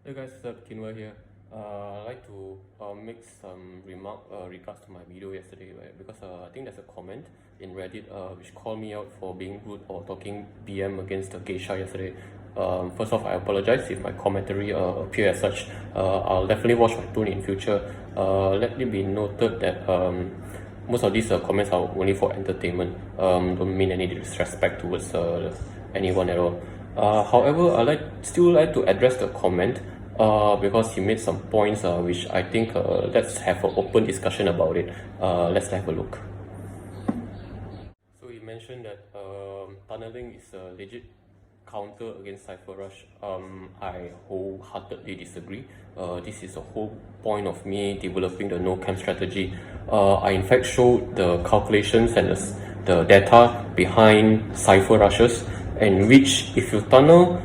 Hey guys, Kinwa here. I'd like to make some remark regards to my video yesterday, right? Because I think there's a comment in Reddit which called me out for being rude or talking BM against the geisha yesterday. First off, I apologize if my commentary appear as such. I'll definitely watch my tone in future. Let it be noted that most of these comments are only for entertainment. Don't mean any disrespect towards anyone at all. However, still like to address the comment because he made some points which I think let's have an open discussion about it. Let's have a look. So he mentioned that tunneling is a legit counter against cipher rush. I wholeheartedly disagree. This is the whole point of me developing the no camp strategy. I in fact showed the calculations and the data behind cipher rushes, in which if you tunnel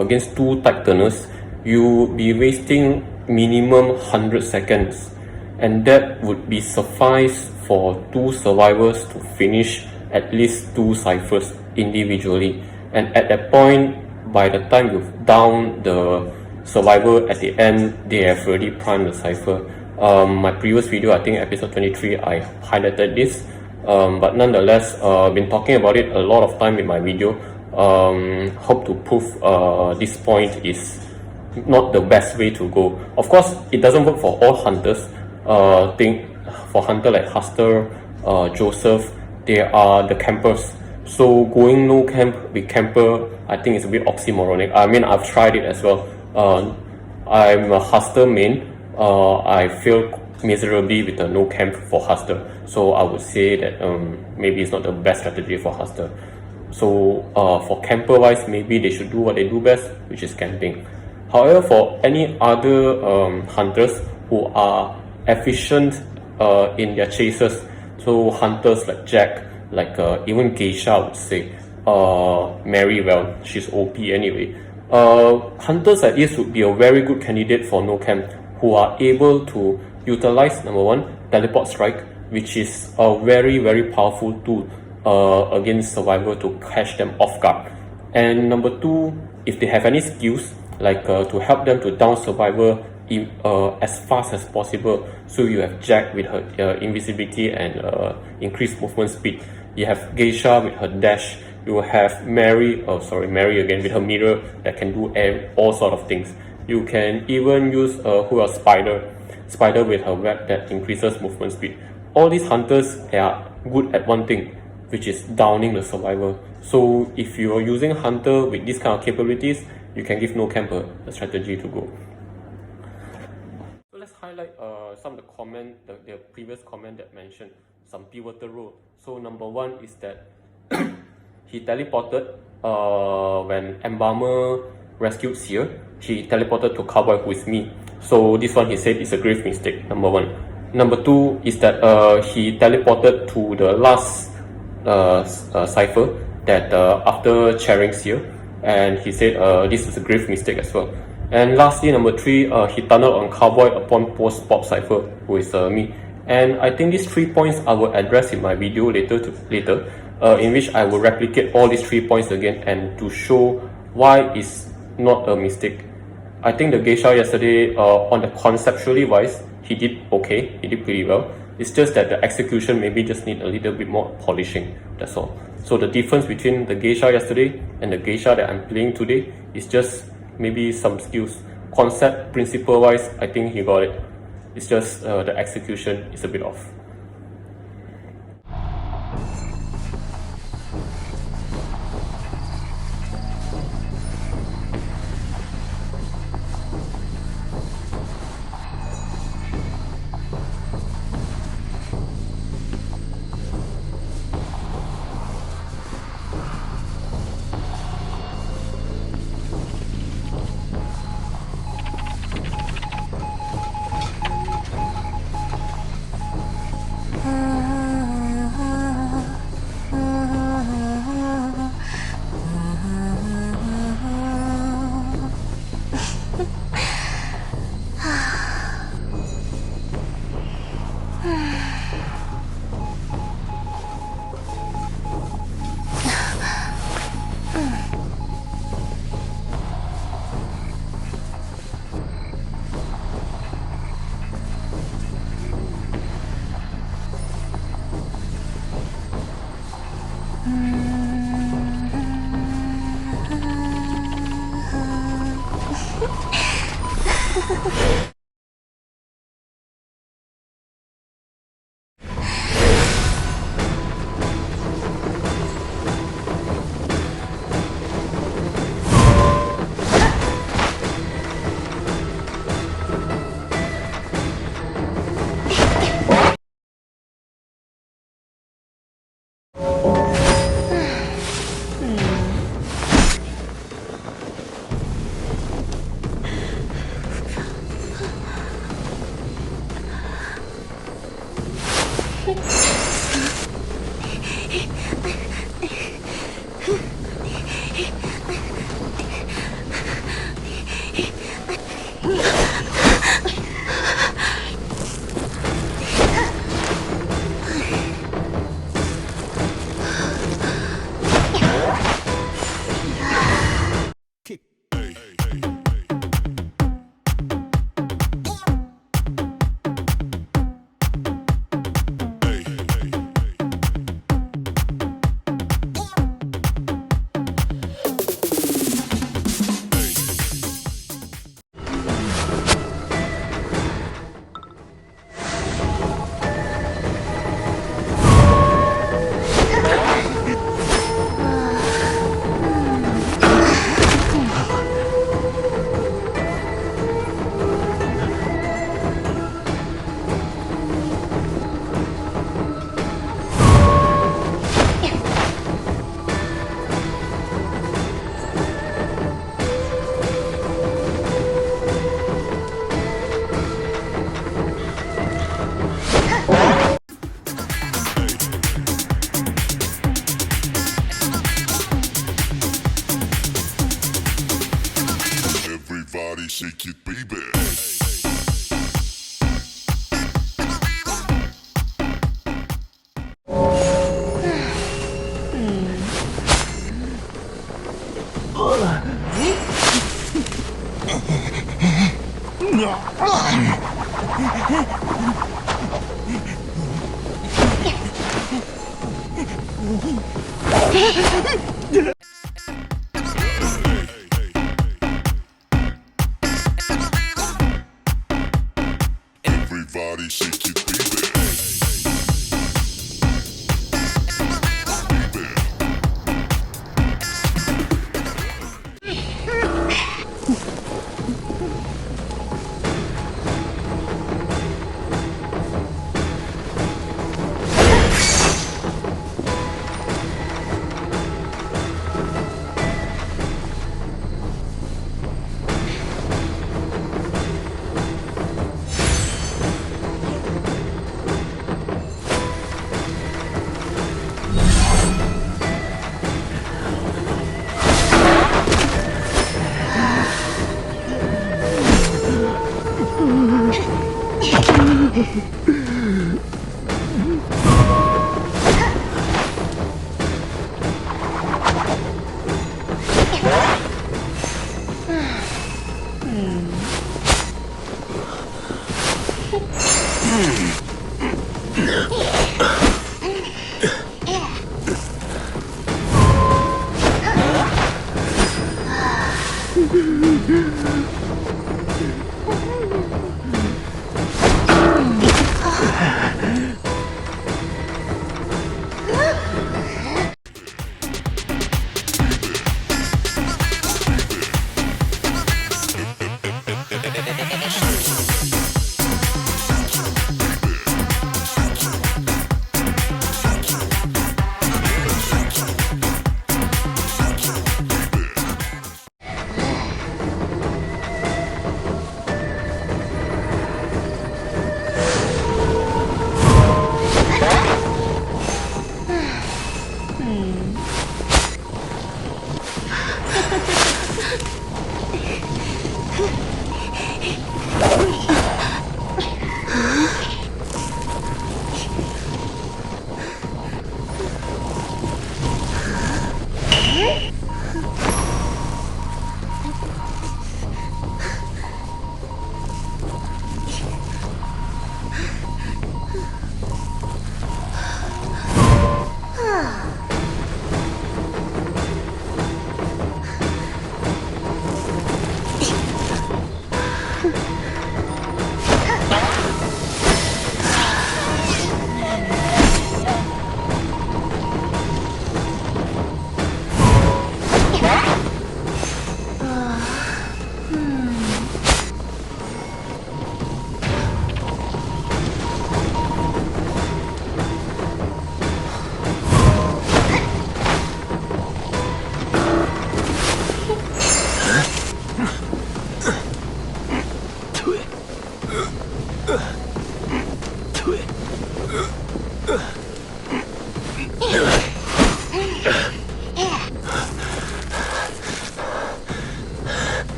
against two tight tunnels, you be wasting minimum 100 seconds, and that would be suffice for two survivors to finish at least two ciphers individually. And at that point, by the time you've downed the survivor at the end, they have already primed the cipher. My previous video, I think episode 23, I highlighted this, but nonetheless, I've been talking about it a lot of time in my video. Hope to prove this point is not the best way to go. Of course, it doesn't work for all hunters. For hunter like Huster, Joseph, they are the campers. So going no camp with camper, I think it's a bit oxymoronic. I mean, I've tried it as well. I'm a Huster main. I failed miserably with the no camp for Huster. So I would say that maybe it's not the best strategy for Huster. So for camper wise, maybe they should do what they do best, which is camping. However, for any other hunters who are efficient in their chases, so hunters like Jack, like even Geisha, I would say, Mary, well, she's OP anyway. Hunters like this would be a very good candidate for no camp, who are able to utilize, number one, teleport strike, which is a very, very powerful tool against survivor to catch them off guard. And number two, if they have any skills, like to help them to down survivor as fast as possible. So you have Jack with her invisibility and increased movement speed. You have Geisha with her dash. You have Mary again with her mirror that can do all sort of things. You can even use Spider with her web that increases movement speed. All these hunters are good at one thing, which is downing the survivor. So if you are using hunter with these kind of capabilities, you can give no camper a strategy to go. So let's highlight some of the the previous comment that mentioned some pivotal role. So number one is that he teleported when Embalmer rescued Seer. He teleported to Cowboy, who is me. So this one he said is a grave mistake, number one. Number two is that he teleported to the last cipher that after chairing Seer, and he said this is a grave mistake as well. And lastly, number three, he tunneled on Cowboy upon post-pop cipher, who is me. And I think these 3 points I will address in my video later, in which I will replicate all these 3 points again and to show why it's not a mistake. I think the Geisha yesterday, on the conceptually wise, he did okay, he did pretty well. It's just that the execution maybe just need a little bit more polishing, that's all. So the difference between the Geisha yesterday and the Geisha that I'm playing today is just maybe some skills. Concept, principle wise, I think he got it. It's just the execution is a bit off. Everybody shake it, baby. Everybody shake it, baby.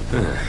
Hmm.